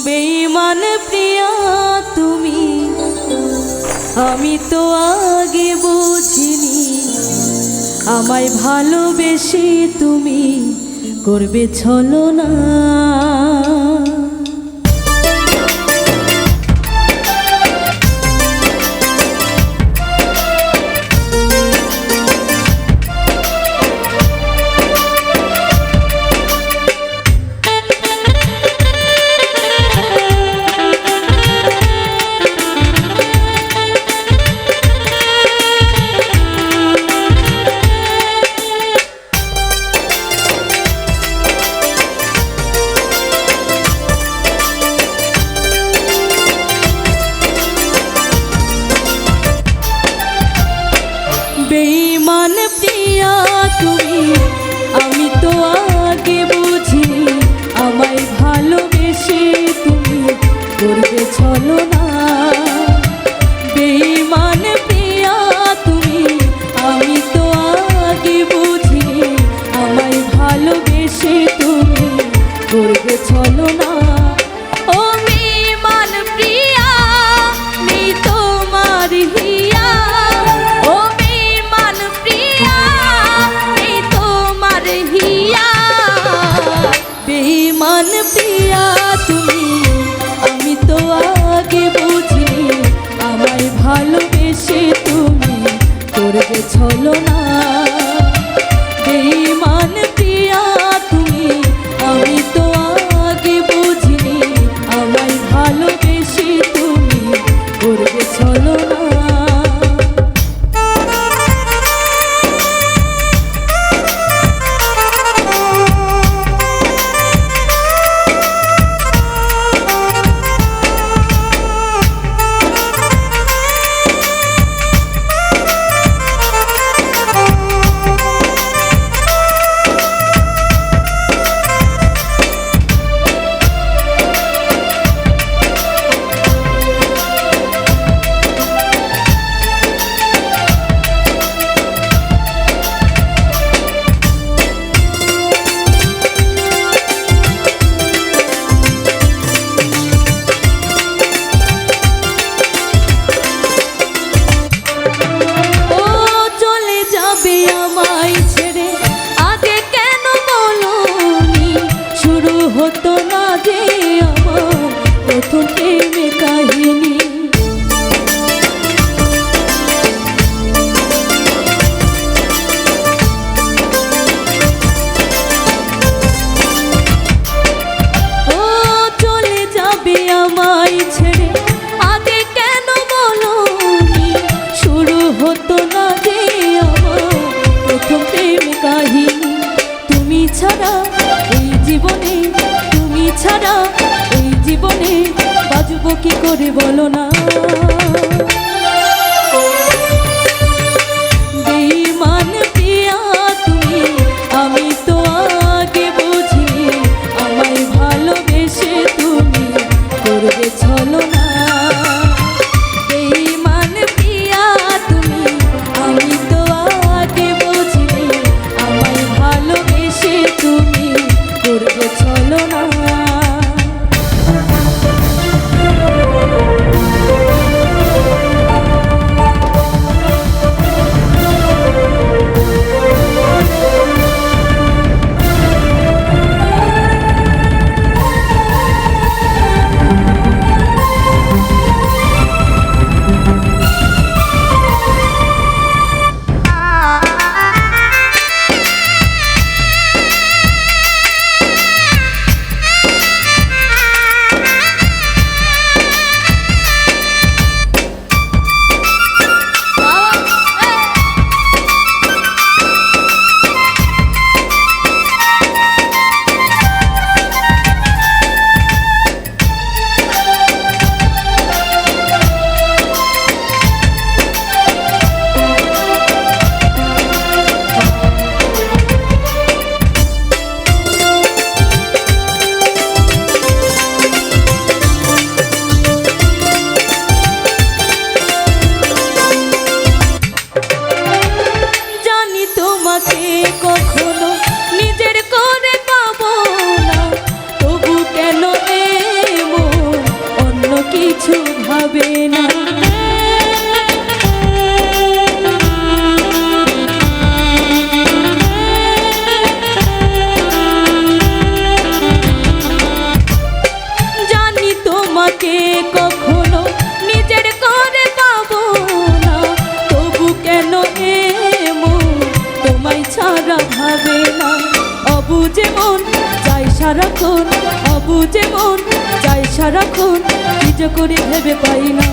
বেঈমান প্রিয়া তুমি, আমি তো আগে বুঝিনি আমায় ভালোবেসে তুমি করবে ছলনা। বেঈমান প্রিয়া তুমি, আমি তো আগে বুঝিনি আমায় ভালোবেসে তুমি করবে ছলনা। বেঈমান প্রিয়া তুমি, আমি তো আগে বুঝিনি আমায় ভালোবেসে তুমি করবে ছলনা। ও বেঈমান প্রিয়া নেই তোমার হিয়া, ও বেঈমান প্রিয়া নেই তোমার হিয়া। বেঈমান প্রিয়া তুমি, আমি তো আগে বুঝিনি আমায় ভালোবেসে তুমি করবে ছলনা। বেঈমান প্রিয়া তুমি, আমি তো আগে বুঝিনি আমায় ভালোবেসে তুমি করবে ছলনা। আমায় ছেড়ে আগে কেন বলোনি, শুরু হতো না যে আমার প্রথম প্রেমে কাহিনী। ও চলে যাবে আমায় ছেড়ে আগে কেন বলোনি, শুরু হতো না যে প্রথম প্রেম কাহিনী। তুমি ছাড়া এই জীবনে, তুমি ছাড়া এই জীবনে বাঁচবো কি করে বলো না। বেঈমান প্রিয়া তুমি, আমি তো আগে বুঝিনি আমায় ভালোবেসে তুমি করবে ছলনা। বেঈমান প্রিয়া তুমি, আমি তো আগে বুঝিনি আমায় ভালোবেসে তুমি করবে ছলনা। সারাক্ষণ, অবুঝে মন চাই সারাক্ষণ, কি যে করি ভেবে পাই না।